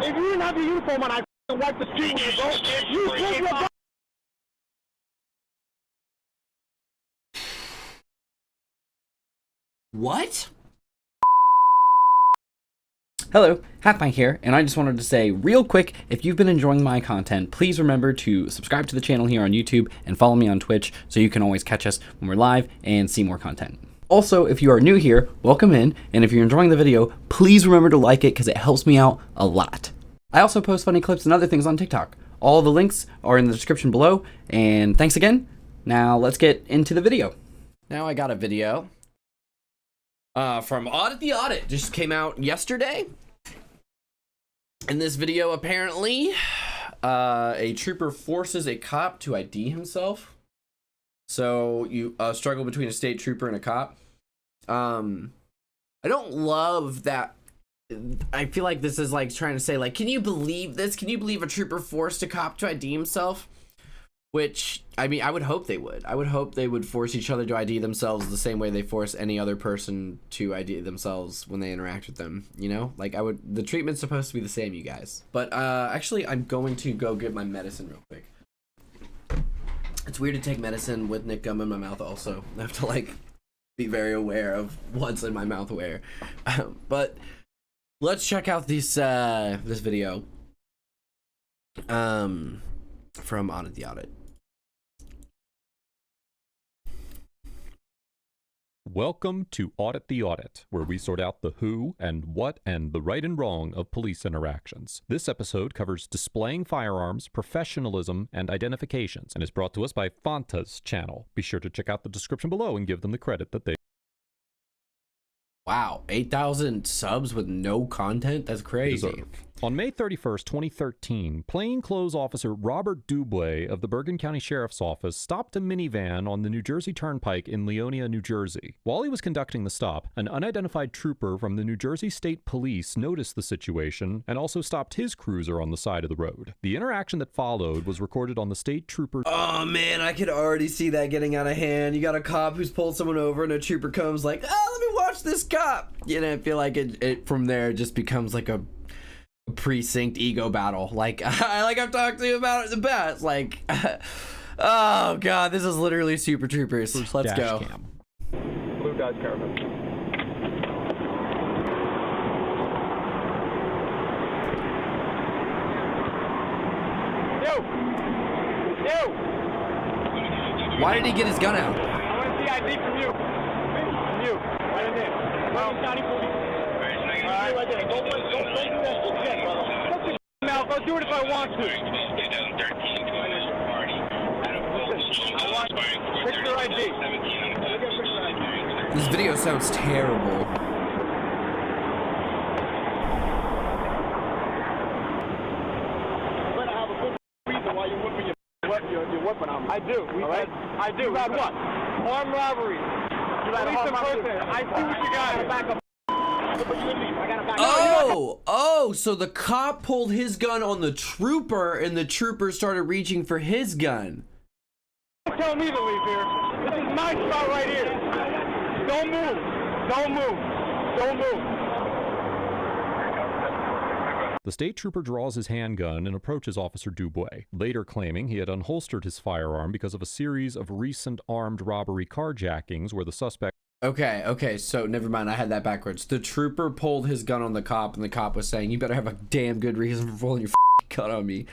If you didn't have your uniform on, I wipe the street with you, bro. You put your What? Hello, HalfPint here, and I just wanted to say real quick, if you've been enjoying my content, please remember to subscribe to the channel here on YouTube and follow me on Twitch so you can always catch us when we're live and see more content. Also, if you are new here, welcome in, and if you're enjoying the video, please remember to like it because it helps me out a lot. I also post funny clips and other things on TikTok. All the links are in the description below, and thanks again. Now let's get into the video. Now I got a video from Audit the Audit, just came out yesterday. In this video, apparently, a trooper forces a cop to ID himself. So you struggle between a state trooper and a cop. I don't love that. I feel like this is like trying to say, like, can you believe this? Can you believe a trooper forced a cop to ID himself? Which, I mean, I would hope they would. I would hope they would force each other to ID themselves the same way they force any other person to ID themselves when they interact with them, you know? Like, the treatment's supposed to be the same, you guys. But, actually, I'm going to go get my medicine real quick. It's weird to take medicine with Nick gum in my mouth also. I have to, like, be very aware of what's in my mouth where. But, let's check out this video. From Audit the Audit. Welcome to Audit the Audit, where we sort out the who and what and the right and wrong of police interactions. This episode covers displaying firearms, professionalism, and identifications, and is brought to us by Fanta's channel. Be sure to check out the description below and give them the credit that they Wow, 8,000 subs with no content? That's crazy. deserve. On May 31st, 2013, plainclothes officer Robert Dubois of the Bergen County Sheriff's Office stopped a minivan on the New Jersey Turnpike in Leonia, New Jersey. While he was conducting the stop, an unidentified trooper from the New Jersey State Police noticed the situation and also stopped his cruiser on the side of the road. The interaction that followed was recorded on the state trooper. Oh man, I could already see that getting out of hand. You got a cop who's pulled someone over and a trooper comes like, oh, let me watch this cop. You know, I feel like it from there it just becomes like a precinct ego battle. Like I've talked to you about it in the past. Like, oh god, this is literally Super Troopers. Let's go. Cam. Blue Dodge Caravan. Yo! Why did he get his gun out? I want to see ID from you. From you. Right in there. Well, County Police. Alright, right there. Don't do that shit, brother. Mouth. I'll do it if I want to. I want picture ID. This video sounds terrible. You're gonna have a good reason why you're whipping your weapon on me. I do. Alright? I do. You had what? Armed robbery. You had a person. I see what you got. Back up. Oh, so the cop pulled his gun on the trooper and the trooper started reaching for his gun. Don't tell me to leave here. This is my spot right here. Don't move. Don't move. Don't move. The state trooper draws his handgun and approaches Officer Dubois, later claiming he had unholstered his firearm because of a series of recent armed robbery carjackings where the suspect. Okay, so never mind, I had that backwards. The trooper pulled his gun on the cop and the cop was saying, you better have a damn good reason for pulling your gun on me.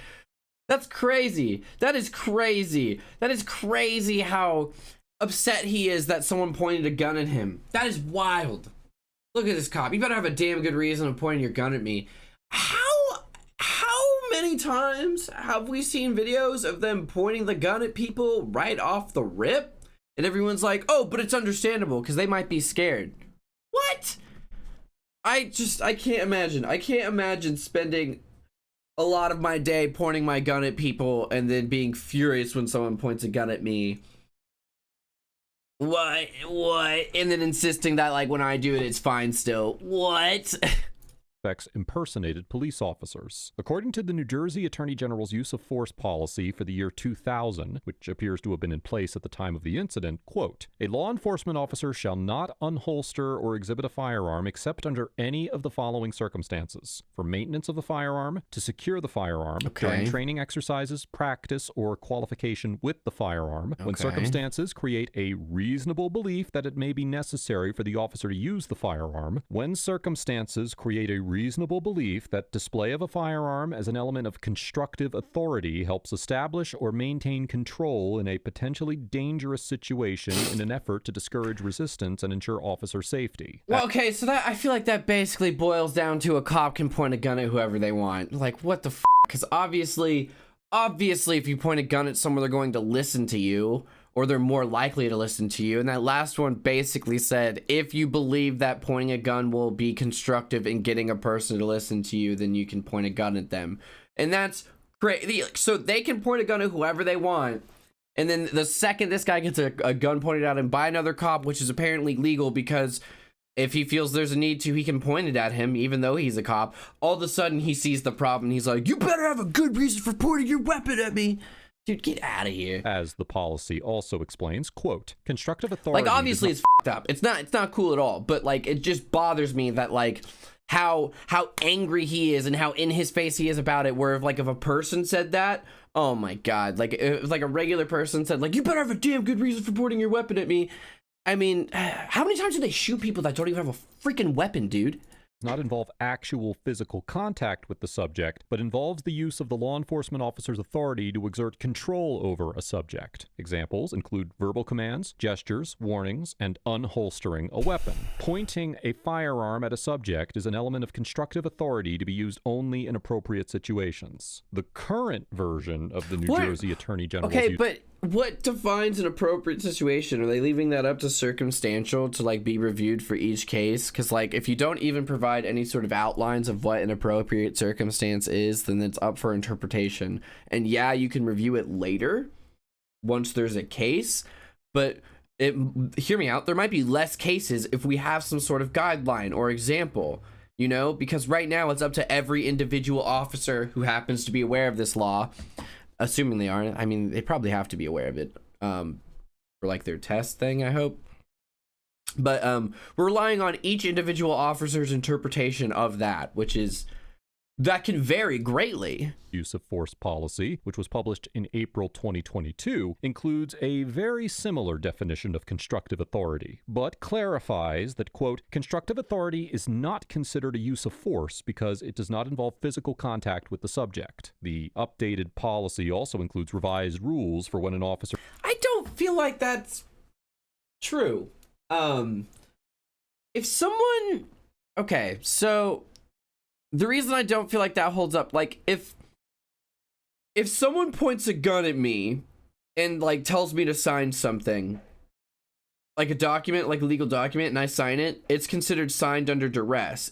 That's crazy. That is crazy. That is crazy how upset he is that someone pointed a gun at him. That is wild. Look at this cop. You better have a damn good reason of pointing your gun at me. How many times have we seen videos of them pointing the gun at people right off the rip? And everyone's like, oh, but it's understandable because they might be scared. What? I can't imagine. I can't imagine spending a lot of my day pointing my gun at people and then being furious when someone points a gun at me. What? And then insisting that, like, when I do it, it's fine still. What? impersonated police officers. According to the New Jersey Attorney General's use of force policy for the year 2000, which appears to have been in place at the time of the incident, quote, a law enforcement officer shall not unholster or exhibit a firearm except under any of the following circumstances: for maintenance of the firearm, to secure the firearm, during training exercises, practice, or qualification with the firearm, when circumstances create a reasonable belief that it may be necessary for the officer to use the firearm, when circumstances create a reasonable belief that display of a firearm as an element of constructive authority helps establish or maintain control in a potentially dangerous situation in an effort to discourage resistance and ensure officer safety. Well, okay, so that I feel like that basically boils down to a cop can point a gun at whoever they want. Like, what the f***? Because obviously, if you point a gun at someone, they're going to listen to you, or they're more likely to listen to you. And that last one basically said, if you believe that pointing a gun will be constructive in getting a person to listen to you, then you can point a gun at them. And that's great. So they can point a gun at whoever they want. And then the second this guy gets a gun pointed at him by another cop, which is apparently legal because if he feels there's a need to, he can point it at him, even though he's a cop. All of a sudden, he sees the problem. He's like, you better have a good reason for pointing your weapon at me. Dude, get out of here. As the policy also explains, quote, constructive authority... Like, obviously it's f***ed up. It's not cool at all. But, like, it just bothers me that, like, how angry he is and how in his face he is about it, where, if a person said that, oh my god. Like, if, a regular person said, like, you better have a damn good reason for pointing your weapon at me. I mean, how many times do they shoot people that don't even have a freaking weapon, dude? Not involve actual physical contact with the subject, but involves the use of the law enforcement officer's authority to exert control over a subject. Examples include verbal commands, gestures, warnings, and unholstering a weapon. Pointing a firearm at a subject is an element of constructive authority to be used only in appropriate situations. The current version of the New Jersey Attorney General's but what defines an appropriate situation? Are they leaving that up to circumstantial to, like, be reviewed for each case? Because, like, if you don't even provide any sort of outlines of what an appropriate circumstance is, then it's up for interpretation. And yeah, you can review it later once there's a case, but hear me out, there might be less cases if we have some sort of guideline or example, you know? Because right now it's up to every individual officer who happens to be aware of this law. Assuming they aren't. I mean, they probably have to be aware of it for, like, their test thing, I hope. But we're relying on each individual officer's interpretation of that, that can vary greatly. Use of force policy, which was published in April 2022, includes a very similar definition of constructive authority, but clarifies that, quote, constructive authority is not considered a use of force because it does not involve physical contact with the subject. The updated policy also includes revised rules for when an officer... I don't feel like that's true. If someone... Okay, so... The reason I don't feel like that holds up, like, if someone points a gun at me and, like, tells me to sign something, like a document, like a legal document, and I sign it, it's considered signed under duress.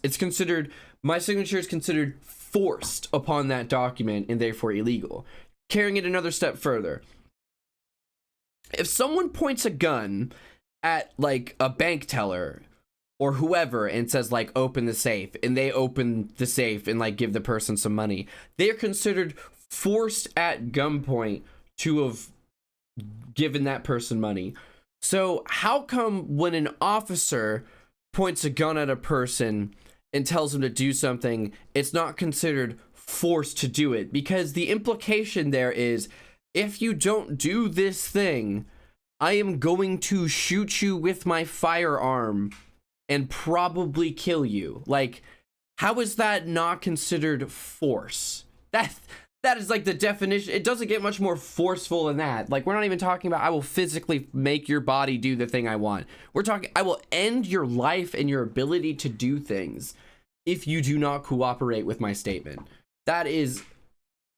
My signature is considered forced upon that document and therefore illegal. Carrying it another step further, if someone points a gun at, like, a bank teller or whoever and says, like, open the safe, and they open the safe and, like, give the person some money, they're considered forced at gunpoint to have given that person money. So how come when an officer points a gun at a person and tells them to do something, it's not considered forced to do it? Because the implication there is, if you don't do this thing, I am going to shoot you with my firearm and probably kill you. Like, how is that not considered force? That is, like, the definition. It doesn't get much more forceful than that. Like, we're not even talking about I will physically make your body do the thing I want. We're talking I will end your life and your ability to do things if you do not cooperate with my statement. That is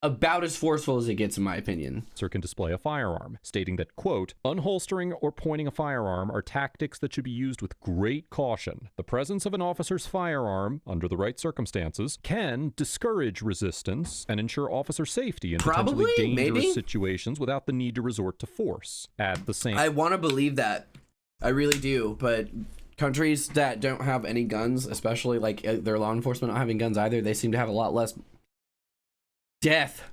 about as forceful as it gets, in my opinion. Officer can display a firearm, stating that, quote, unholstering or pointing a firearm are tactics that should be used with great caution. The presence of an officer's firearm, under the right circumstances, can discourage resistance and ensure officer safety in potentially dangerous situations without the need to resort to force. At the same... I want to believe that. I really do, but countries that don't have any guns, especially like their law enforcement not having guns either, they seem to have a lot less death.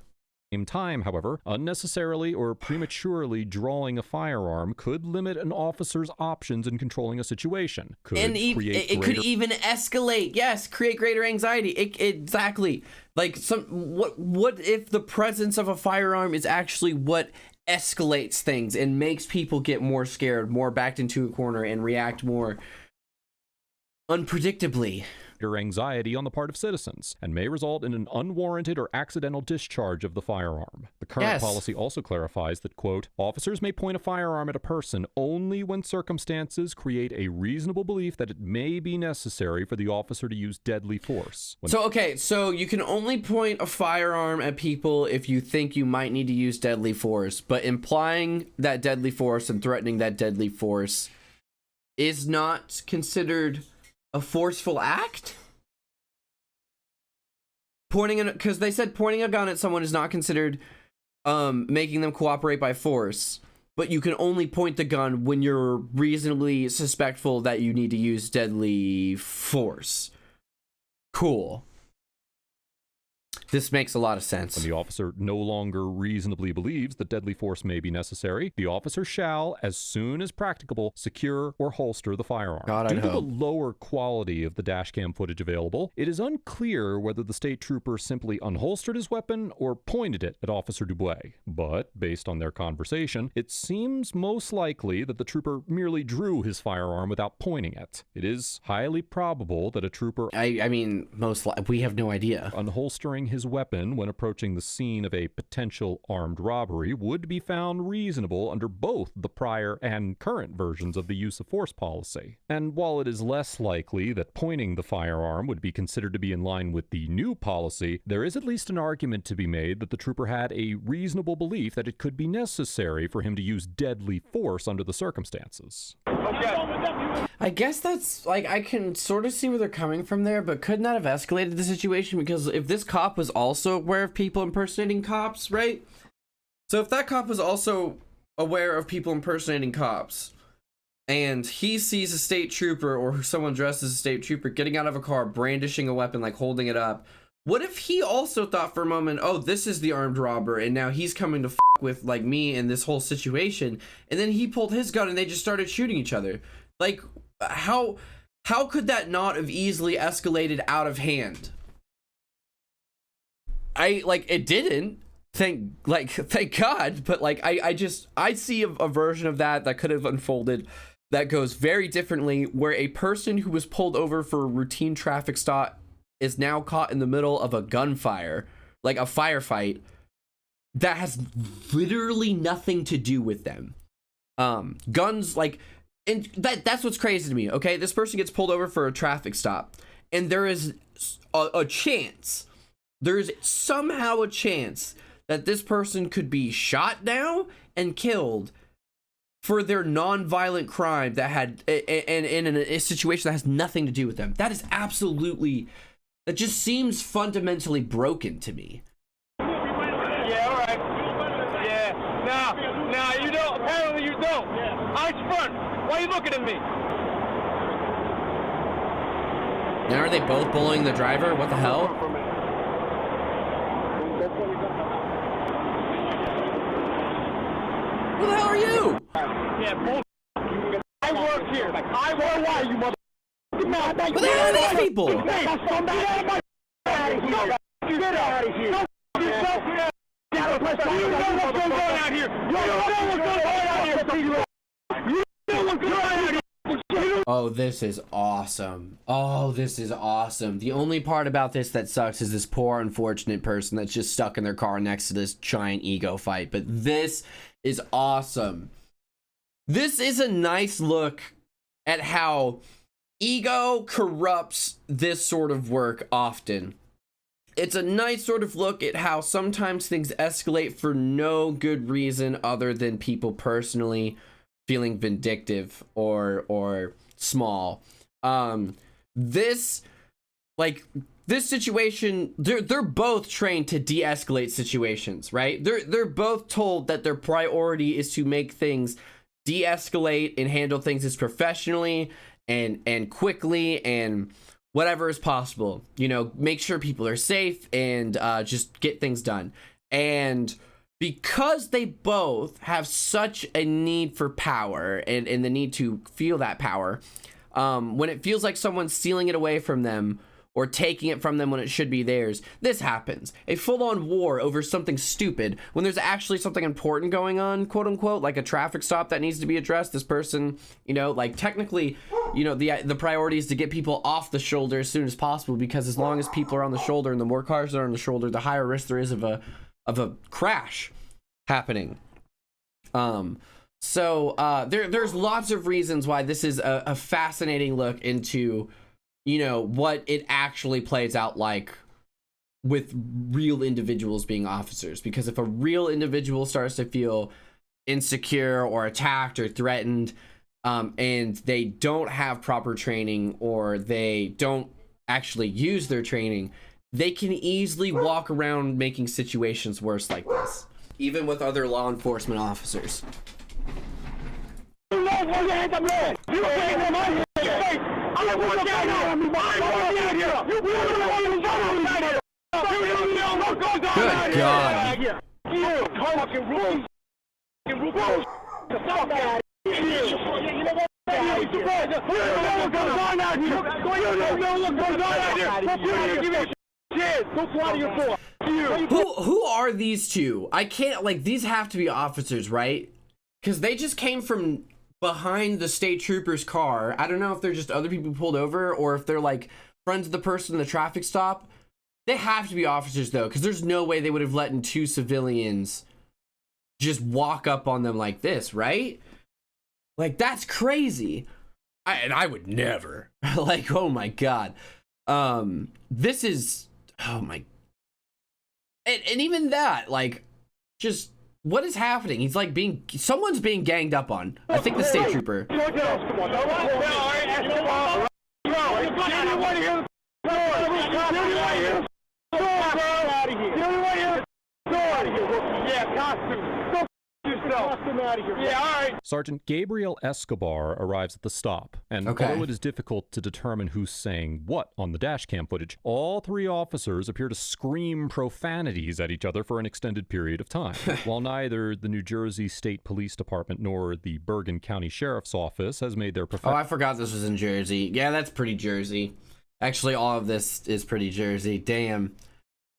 Same time, however, unnecessarily or prematurely drawing a firearm could limit an officer's options in controlling a situation. Could It could even escalate. Yes, create greater anxiety. Exactly. Like what if the presence of a firearm is actually what escalates things and makes people get more scared, more backed into a corner, and react more unpredictably? Or anxiety on the part of citizens, and may result in an unwarranted or accidental discharge of the firearm. The current policy also clarifies that, quote, officers may point a firearm at a person only when circumstances create a reasonable belief that it may be necessary for the officer to use deadly force. So you can only point a firearm at people if you think you might need to use deadly force, but implying that deadly force and threatening that deadly force is not considered a forceful act? Because they said pointing a gun at someone is not considered making them cooperate by force, but you can only point the gun when you're reasonably suspectful that you need to use deadly force. Cool. This makes a lot of sense. When the officer no longer reasonably believes that deadly force may be necessary, the officer shall, as soon as practicable, secure or holster the firearm. Due to the lower quality of the dashcam footage available, it is unclear whether the state trooper simply unholstered his weapon or pointed it at Officer Dubois. But, based on their conversation, it seems most likely that the trooper merely drew his firearm without pointing it. It is highly probable that a trooper... I mean, we have no idea. Unholstering his weapon when approaching the scene of a potential armed robbery would be found reasonable under both the prior and current versions of the use of force policy. And while it is less likely that pointing the firearm would be considered to be in line with the new policy, there is at least an argument to be made that the trooper had a reasonable belief that it could be necessary for him to use deadly force under the circumstances. I guess that's, like, I can sort of see where they're coming from there, but couldn't that have escalated the situation? Because if this cop was also aware of people impersonating cops, right? So if that cop was also aware of people impersonating cops, and he sees a state trooper or someone dressed as a state trooper getting out of a car, brandishing a weapon, like holding it up, what if he also thought for a moment, oh, this is the armed robber, and now he's coming to f with, like, me in this whole situation, and then he pulled his gun and they just started shooting each other? Like, how could that not have easily escalated out of hand? It didn't, thank God, but like, I see a version of that could have unfolded that goes very differently, where a person who was pulled over for a routine traffic stop is now caught in the middle of a gunfire, like a firefight, that has literally nothing to do with them. Guns, like, and that's what's crazy to me, okay? This person gets pulled over for a traffic stop, and there is a chance, there's somehow a chance that this person could be shot down and killed for their non-violent crime that had, and in a situation that has nothing to do with them. That is absolutely, that just seems fundamentally broken to me. Yeah, all right. Yeah. Now, you don't. Apparently you don't. Yeah. Eyes front. Why are you looking at me? Now are they both bullying the driver? What the hell? Who the hell are you? Yeah, bull. I work here. I work. Why, you mother? Who the hell are these people? Get out of here. Get out of here. You know what's going on out here. You know what's going on out here. You know what's going on out here. Oh, this is awesome. Oh, this is awesome. The only part about this that sucks is this poor unfortunate person that's just stuck in their car next to this giant ego fight. But this is awesome. This is a nice look at how ego corrupts this sort of work often. It's a nice sort of look at how sometimes things escalate for no good reason other than people personally feeling vindictive or small. This situation, they're both trained to de-escalate situations, right? They're both told that their priority is to make things de-escalate and handle things as professionally and quickly and whatever is possible, you know, make sure people are safe and just get things done. And because they both have such a need for power and the need to feel that power, when it feels like someone's stealing it away from them or taking it from them when it should be theirs, this happens. A full-on war over something stupid when there's actually something important going on, quote unquote, like a traffic stop that needs to be addressed. This person, you know, like technically, you know, the priority is to get people off the shoulder as soon as possible, because as long as people are on the shoulder and the more cars are on the shoulder, the higher risk there is of a crash happening. There's lots of reasons why this is a fascinating look into, you know, what it actually plays out like with real individuals being officers. Because if a real individual starts to feel insecure or attacked or threatened, and they don't have proper training or they don't actually use their training, they can easily walk around making situations worse like this, even with other law enforcement officers. Good God. Who are these two? I can't, like, these have to be officers, right? Because they just came from behind the state trooper's car. I don't know if they're just other people pulled over or if they're like friends of the person in the traffic stop. They have to be officers though, because there's no way they would have let in two civilians just walk up on them like this, right? Like, that's crazy. I would never. Like, oh my God. This is, oh my. And even that, like, just, what is happening? He's like someone's being ganged up on. I think the state trooper. Sergeant Gabriel Escobar arrives at the stop, and although it is difficult to determine who's saying what on the dashcam footage, all three officers appear to scream profanities at each other for an extended period of time. While neither the New Jersey State Police Department nor the Bergen County Sheriff's Office has made their Oh, I forgot this was in Jersey. Yeah, that's pretty Jersey. Actually, all of this is pretty Jersey.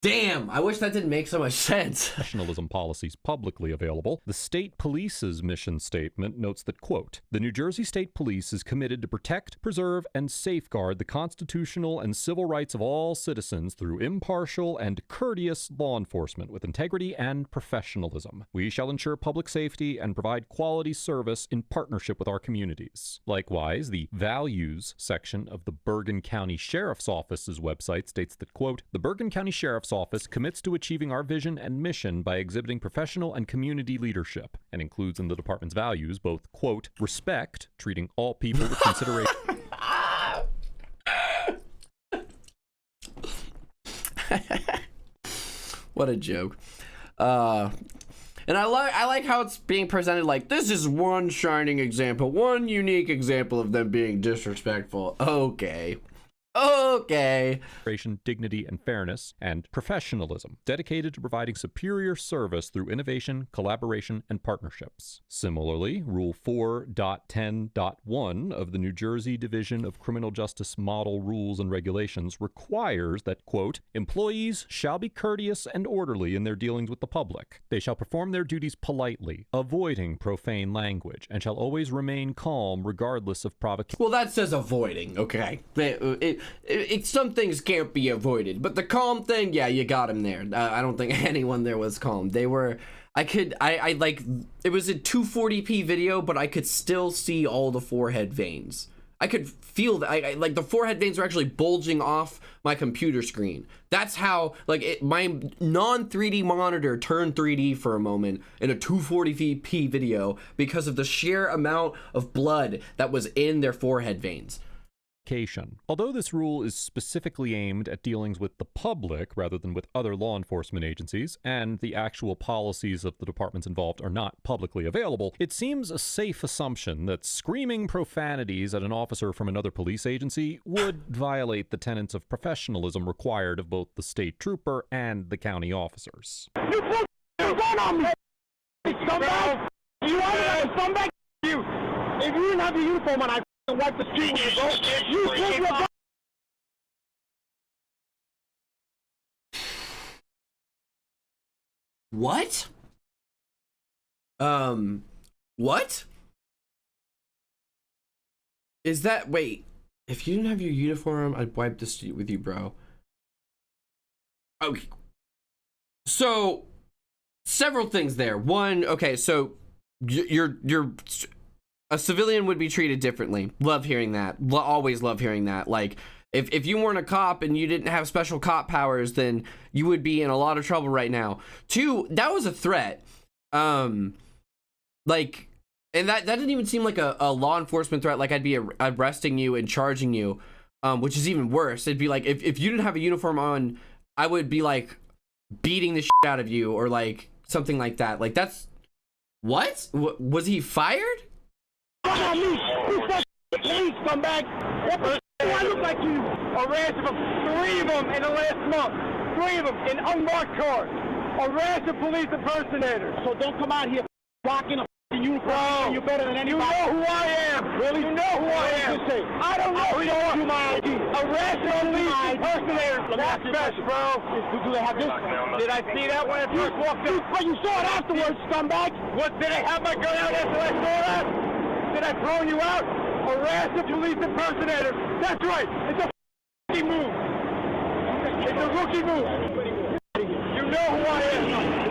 Damn, I wish that didn't make so much sense. Professionalism policies publicly available. The state police's mission statement notes that, quote, the New Jersey State Police is committed to protect, preserve, and safeguard the constitutional and civil rights of all citizens through impartial and courteous law enforcement with integrity and professionalism. We shall ensure public safety and provide quality service in partnership with our communities. Likewise, the values section of the Bergen County Sheriff's Office's website states that, quote, the Bergen County Sheriff's Office commits to achieving our vision and mission by exhibiting professional and community leadership, and includes in the department's values both, quote, respect, treating all people with consideration. What a joke. And I like how it's being presented like this is one shining example, one unique example of them being disrespectful. Okay. Dignity and fairness, and professionalism, dedicated to providing superior service through innovation, collaboration, and partnerships. Similarly, Rule 4.10.1 of the New Jersey Division of Criminal Justice Model Rules and Regulations requires that, quote, employees shall be courteous and orderly in their dealings with the public. They shall perform their duties politely, avoiding profane language, and shall always remain calm regardless of provocation. Well, that says avoiding, okay? Some things can't be avoided, but the calm thing, yeah, you got him there. I don't think anyone there was calm. They were, I like, it was a 240p video, but I could still see all the forehead veins. I could feel that, like the forehead veins were actually bulging off my computer screen. That's how, like, my non-3D monitor turned 3D for a moment in a 240p video because of the sheer amount of blood that was in their forehead veins. identification. Although this rule is specifically aimed at dealings with the public rather than with other law enforcement agencies, and the actual policies of the departments involved are not publicly available, it seems a safe assumption that screaming profanities at an officer from another police agency would violate the tenets of professionalism required of both the state trooper and the county officers. You put your gun on me, scumbag! You want to scumbag? You! If you didn't have your uniform on, I'd wipe the street with you, bro. You put your gun. What? What? Is that, wait, if you didn't have your uniform, I'd wipe the street with you, bro. Okay. So, several things there. One, okay, so you're a civilian would be treated differently. Love hearing that. Always love hearing that. Like, if you weren't a cop and you didn't have special cop powers, then you would be in a lot of trouble right now. Two, that was a threat. Like, and that didn't even seem like a law enforcement threat. Like, I'd be arresting you and charging you, which is even worse. It'd be like, if you didn't have a uniform on, I would be like beating the shit out of you, or like something like that. Like, that's what? Was he fired? On me. Who's that police scumbag? What the do I look like you? Arrested for 3 of them in the last month. 3 of them in unmarked cars. Arrested police impersonators. So don't come out here rocking a uniform. You're better than anybody. You know who I am. Really? You know who I am. I don't know who you are. Do my ID. Arrested police impersonators. That's best, bro. Do they have this? Did I see that when I first walked in? But you saw it afterwards, scumbag. What, did I have my gun out after I saw that? Did I throw you out? Arrest the police impersonator. That's right. It's a rookie move. It's a rookie move. You know who I am.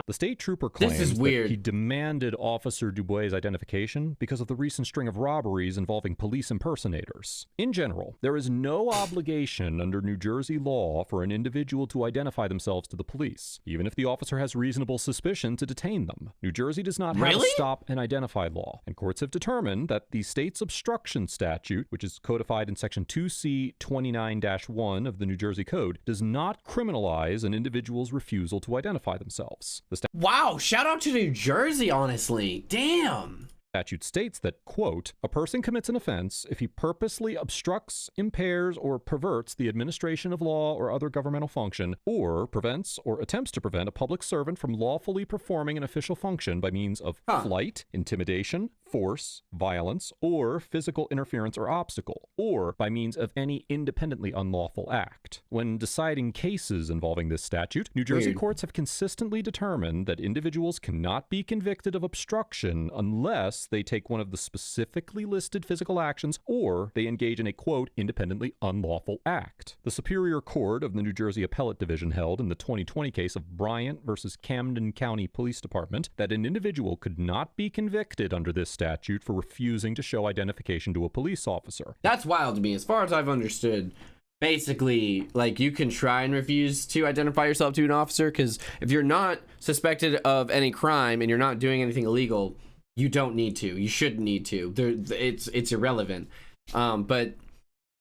The state trooper claims weird. that he demanded Officer Dubois' identification because of the recent string of robberies involving police impersonators. In general, there is no obligation under New Jersey law for an individual to identify themselves to the police, even if the officer has reasonable suspicion to detain them. New Jersey does not have a stop and identify law, and courts have determined that the state's obstruction statute, which is codified in Section 2C 29-1 of the New Jersey Code, does not criminalize an individual's refusal to identify themselves. Wow, shout out to New Jersey, honestly. Damn. Statute states that, quote, a person commits an offense if he purposely obstructs, impairs, or perverts the administration of law or other governmental function, or prevents or attempts to prevent a public servant from lawfully performing an official function by means of flight, intimidation, force, violence, or physical interference or obstacle, or by means of any independently unlawful act. When deciding cases involving this statute, New Jersey courts have consistently determined that individuals cannot be convicted of obstruction unless they take one of the specifically listed physical actions, or they engage in a, quote, independently unlawful act. The Superior Court of the New Jersey Appellate Division held in the 2020 case of Bryant versus Camden County Police Department that an individual could not be convicted under this statute for refusing to show identification to a police officer. That's wild to me. As far as I've understood, basically, like, you can try and refuse to identify yourself to an officer, because if you're not suspected of any crime and you're not doing anything illegal, you don't need to. You shouldn't need to. It's irrelevant. But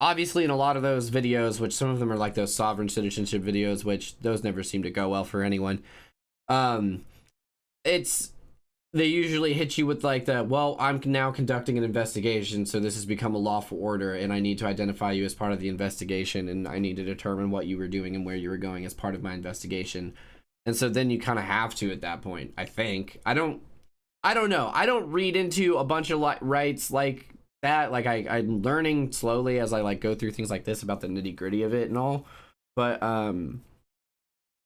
obviously in a lot of those videos, which some of them are like those sovereign citizenship videos, which those never seem to go well for anyone, they usually hit you with like the, well, I'm now conducting an investigation, so this has become a lawful order, and I need to identify you as part of the investigation, and I need to determine what you were doing and where you were going as part of my investigation. And so then you kind of have to at that point, I think. I don't know. I don't read into a bunch of rights like that. Like, I'm learning slowly as I like go through things like this about the nitty gritty of it and all. But I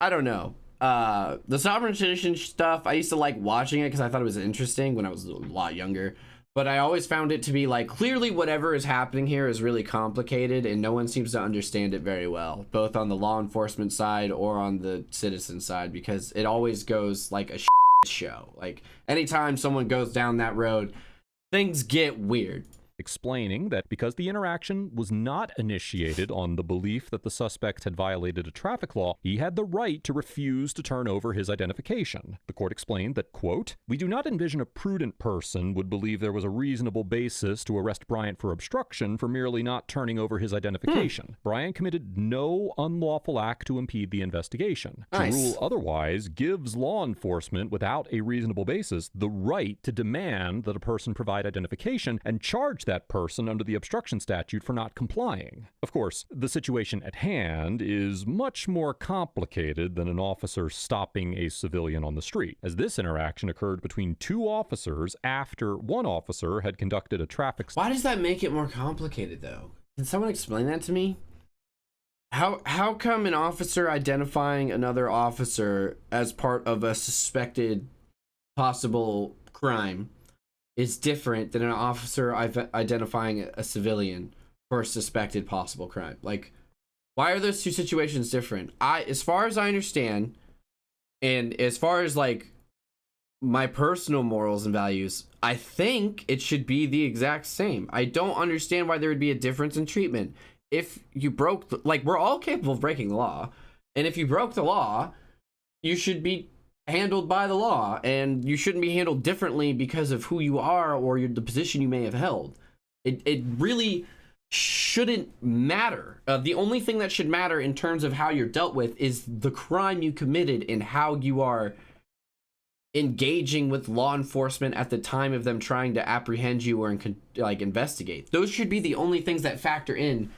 don't know. The sovereign citizen stuff, I used to like watching it because I thought it was interesting when I was a lot younger. But I always found it to be like, clearly whatever is happening here is really complicated and no one seems to understand it very well, both on the law enforcement side or on the citizen side, because it always goes like a show. Like, anytime someone goes down that road, things get weird. explaining that because the interaction was not initiated on the belief that the suspect had violated a traffic law, he had the right to refuse to turn over his identification. The court explained that, quote, "We do not envision a prudent person would believe there was a reasonable basis to arrest Bryant for obstruction for merely not turning over his identification. Bryant committed no unlawful act to impede the investigation. Nice. To rule otherwise gives law enforcement, without a reasonable basis, the right to demand that a person provide identification and charge that person under the obstruction statute for not complying." Of course, the situation at hand is much more complicated than an officer stopping a civilian on the street, as this interaction occurred between two officers after one officer had conducted a traffic stop. Why does that make it more complicated, though? Can someone explain that to me? How come an officer identifying another officer as part of a suspected possible crime is different than an officer identifying a civilian for a suspected possible crime? Like, why are those two situations different? As far as I understand, and as far as like my personal morals and values, I think it should be the exact same. I don't understand why there would be a difference in treatment. If you broke, like, we're all capable of breaking the law, and if you broke the law, you should be handled by the law, and you shouldn't be handled differently because of who you are or the position you may have held. It really shouldn't matter. The only thing that should matter in terms of how you're dealt with is the crime you committed and how you are engaging with law enforcement at the time of them trying to apprehend you or like investigate. Those should be the only things that factor in,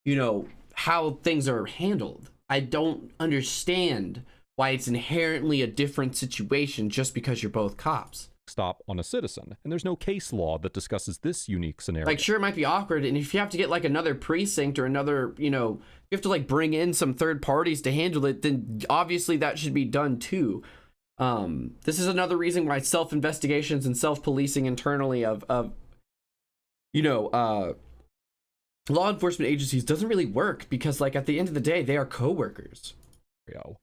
you know, how things are handled. I don't understand why it's inherently a different situation just because you're both cops. Stop on a citizen, and there's no case law that discusses this unique scenario. Like, sure, it might be awkward, and if you have to get like another precinct or another, you know, you have to like bring in some third parties to handle it, then obviously that should be done too. This is another reason why self-investigations and self-policing internally of you know, law enforcement agencies doesn't really work, because like at the end of the day, they are co-workers.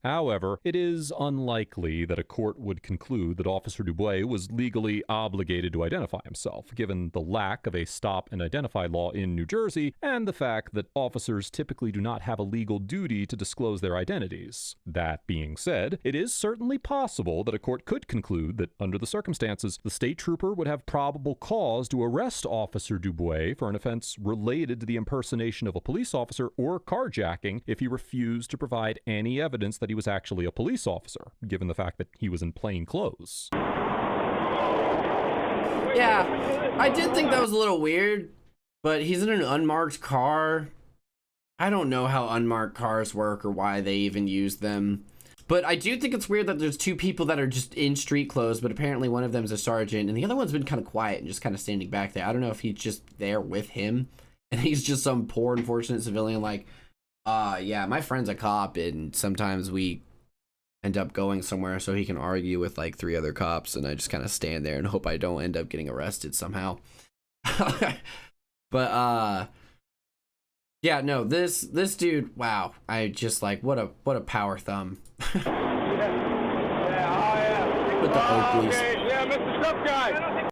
However, it is unlikely that a court would conclude that Officer Dubois was legally obligated to identify himself, given the lack of a stop and identify law in New Jersey and the fact that officers typically do not have a legal duty to disclose their identities. That being said, it is certainly possible that a court could conclude that, under the circumstances, the state trooper would have probable cause to arrest Officer Dubois for an offense related to the impersonation of a police officer or carjacking if he refused to provide any evidence that he was actually a police officer, given the fact that he was in plain clothes. Yeah, I did think that was a little weird, but he's in an unmarked car. I don't know how unmarked cars work or why they even use them. But I do think it's weird that there's two people that are just in street clothes, but apparently one of them's a sergeant, and the other one's been kind of quiet and just kind of standing back there. I don't know if he's just there with him, and he's just some poor, unfortunate civilian like, yeah, my friend's a cop, and sometimes we end up going somewhere so he can argue with like 3 other cops, and I just kind of stand there and hope I don't end up getting arrested somehow. But yeah, no, this dude, wow, I just like, what a power thumb. With the Oakleys. Okay. Yeah, Mr. Tough Guy.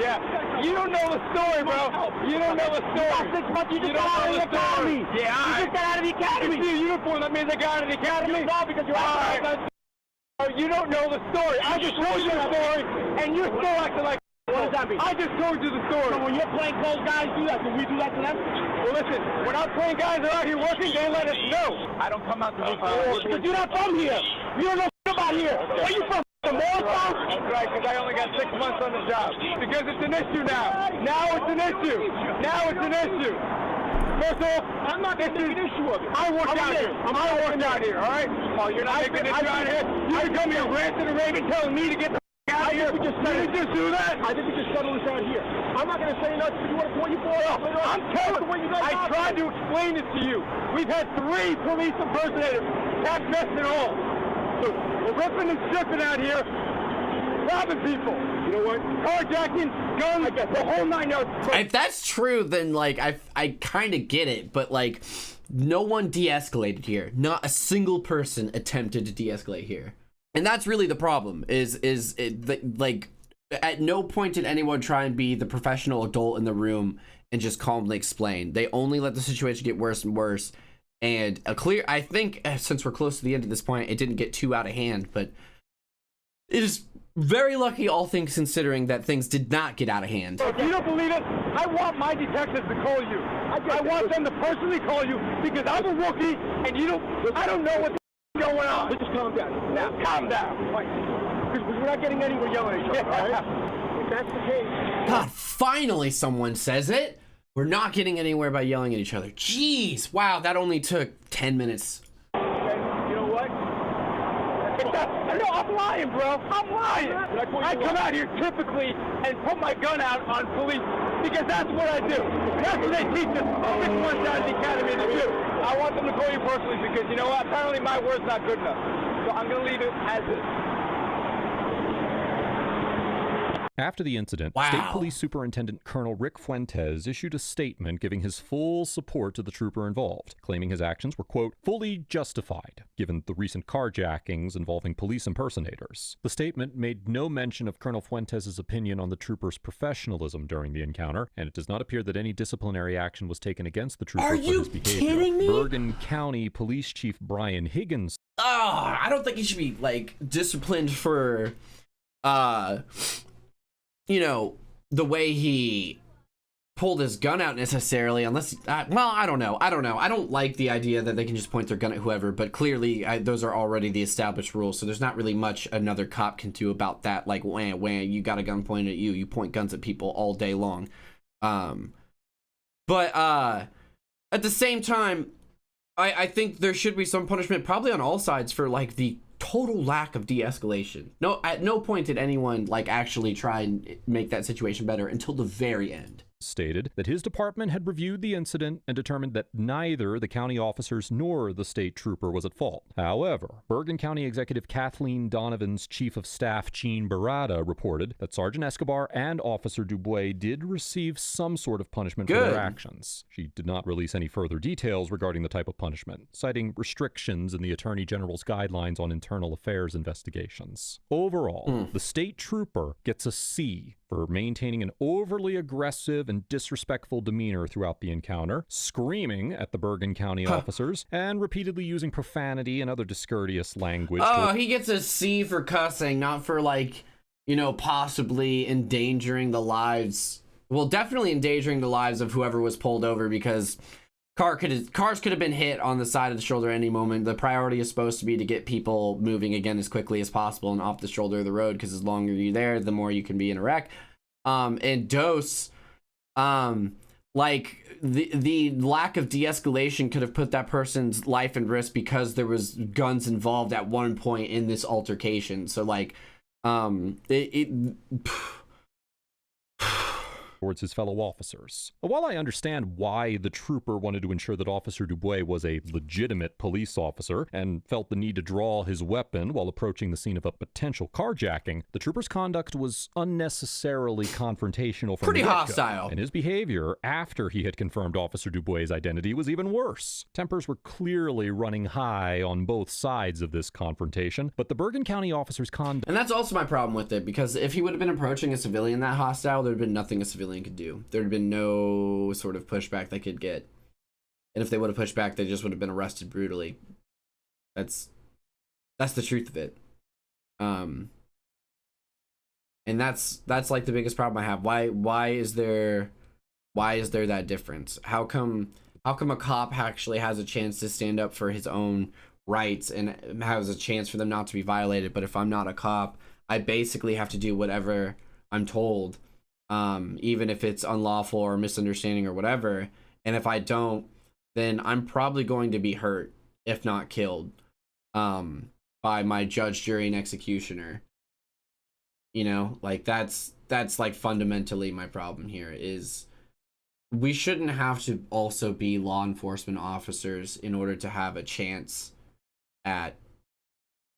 Yeah, you don't know the story, bro. You don't know the story. You just got out of the academy. Yeah, you just got out of the academy. You see a uniform, that means I got out of the academy. You saw because you're out. You don't know the story. I just told you the story, and you're still acting like. What does that mean? I just told you the story. So when your plain clothes guys do that, do we do that to them? Well, listen, when our plain guys are out here working, they let us know. I don't come out to these because you're not from here. You don't know about here. Where you from? That's right, because I only got 6 months on the job. Because it's an issue now. Now it's an issue. Now it's an issue. First off, I'm not going to make an issue of it. I work out here. I work out here, all right? Oh, you're not making an issue out here? You come here ranting and raving, telling me to get the out of here. Did you just do that? I think we just settle this out here. I'm not going to say nothing. You want to point you for it? I'm telling you. I tried to explain it to you. We've had 3 police impersonators, tax vest and all. So we're ripping and stripping out here, robbing people. You know what? Carjacking, guns, the whole 9 yards. If that's true, then like I kind of get it, but like no one de-escalated here. Not a single person attempted to de-escalate here, and that's really the problem. Like at no point did anyone try and be the professional adult in the room and just calmly explain. They only let the situation get worse and worse. And I think, since we're close to the end of this point, it didn't get too out of hand, but it is very lucky, all things considering, that things did not get out of hand. If you don't believe it, I want my detectives to call you. I want them to personally call you because I'm a rookie and I don't know what's going on. Just calm down. Now, calm down. Because we're not getting anywhere yelling at each other, right? If that's the case. God, finally someone says it. We're not getting anywhere by yelling at each other. Jeez, wow, that only took 10 minutes. Okay, you know what? No, I'm lying, bro. I'm lying. I come out here typically and put my gun out on police because that's what I do. That's what they teach us on this one side of the academy to do. I want them to call you personally because, you know what? Apparently my word's not good enough. So I'm going to leave it as is. After the incident, State Police Superintendent Colonel Rick Fuentes issued a statement giving his full support to the trooper involved, claiming his actions were, quote, fully justified, given the recent carjackings involving police impersonators. The statement made no mention of Colonel Fuentes' opinion on the trooper's professionalism during the encounter, and it does not appear that any disciplinary action was taken against the trooper for his behavior. Are you kidding me? Bergen County Police Chief Brian Higgins. I don't think he should be, like, disciplined for, you know, the way he pulled his gun out necessarily, unless, well, I don't know. I don't like the idea that they can just point their gun at whoever, but clearly those are already the established rules, so there's not really much another cop can do about that. Like, wham, you got a gun pointed at you, you point guns at people all day long. But at the same time, I think there should be some punishment, probably on all sides, for, like, the total lack of de-escalation. No, at no point did anyone, like, actually try and make that situation better until the very end. Stated that his department had reviewed the incident and determined that neither the county officers nor the state trooper was at fault. However, Bergen County Executive Kathleen Donovan's Chief of Staff, Gene Barada, reported that Sergeant Escobar and Officer Dubois did receive some sort of punishment for their actions. She did not release any further details regarding the type of punishment, citing restrictions in the Attorney General's guidelines on internal affairs investigations. Overall, the state trooper gets a C for maintaining an overly aggressive and disrespectful demeanor throughout the encounter, screaming at the Bergen County officers, and repeatedly using profanity and other discourteous language. Oh, he gets a C for cussing, not for, like, you know, possibly endangering the lives. Well, definitely endangering the lives of whoever was pulled over, because cars could have been hit on the side of the shoulder at any moment. The priority is supposed to be to get people moving again as quickly as possible and off the shoulder of the road, because as longer you're there, the more you can be in a wreck. And dose, like, the lack of de-escalation could have put that person's life in risk because there was guns involved at one point in this altercation. So, like, towards his fellow officers. While I understand why the trooper wanted to ensure that Officer Dubois was a legitimate police officer and felt the need to draw his weapon while approaching the scene of a potential carjacking, the trooper's conduct was unnecessarily confrontational from pretty the hostile. And his behavior after he had confirmed Officer Dubois' identity was even worse. Tempers were clearly running high on both sides of this confrontation, but the Bergen County officer's conduct... And that's also my problem with it, because if he would have been approaching a civilian that hostile, there would have been nothing a civilian could do. There'd been no sort of pushback they could get, and if they would have pushed back, they just would have been arrested brutally. That's the truth of it. And that's like the biggest problem I have. Why is there that difference? How come a cop actually has a chance to stand up for his own rights and has a chance for them not to be violated, but if I'm not a cop, I basically have to do whatever I'm told, even if it's unlawful or misunderstanding or whatever. And if I don't, then I'm probably going to be hurt, if not killed, by my judge, jury, and executioner. You know, like, that's like fundamentally my problem here. Is we shouldn't have to also be law enforcement officers in order to have a chance at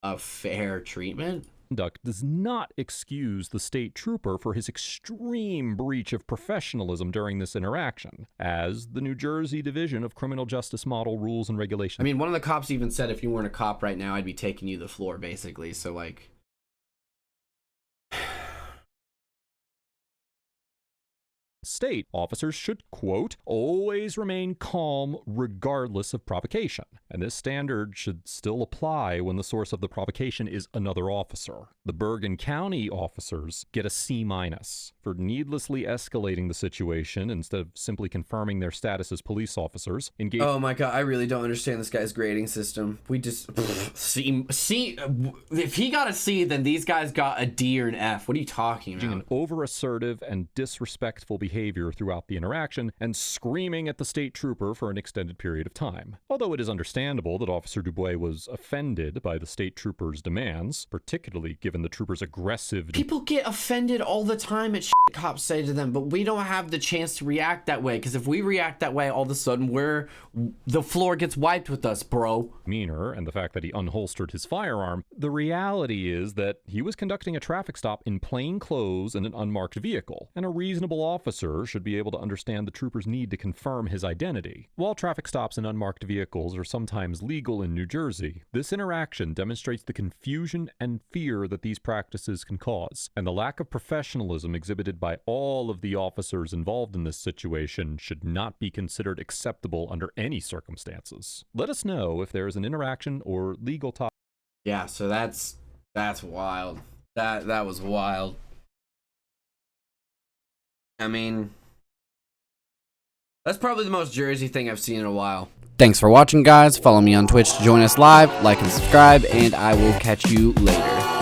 a fair treatment. Conduct does not excuse the state trooper for his extreme breach of professionalism during this interaction, as the New Jersey Division of Criminal Justice Model Rules and Regulations. I mean, one of the cops even said if you weren't a cop right now, I'd be taking you to the floor, basically. So, like, state, officers should, quote, always remain calm regardless of provocation. And this standard should still apply when the source of the provocation is another officer. The Bergen County officers get a C- for needlessly escalating the situation instead of simply confirming their status as police officers. Oh my god, I really don't understand this guy's grading system. We just C. If he got a C, then these guys got a D or an F. What are you talking about? An over-assertive and disrespectful behavior throughout the interaction and screaming at the state trooper for an extended period of time. Although it is understandable that Officer Dubois was offended by the state trooper's demands, particularly given the trooper's aggressive... People get offended all the time at shit cops say to them, but we don't have the chance to react that way, because if we react that way, all of a sudden the floor gets wiped with us, bro. Meaner, and the fact that he unholstered his firearm, the reality is that he was conducting a traffic stop in plain clothes in an unmarked vehicle, and a reasonable officer should be able to understand the trooper's need to confirm his identity. While traffic stops in unmarked vehicles are sometimes legal in New Jersey, this interaction demonstrates the confusion and fear that these practices can cause, and the lack of professionalism exhibited by all of the officers involved in this situation should not be considered acceptable under any circumstances. Let us know if there is an interaction or legal topic. Yeah, so that's wild. That was wild. I mean, that's probably the most Jersey thing I've seen in a while. Thanks for watching, guys. Follow me on Twitch to join us live, like and subscribe, and I will catch you later.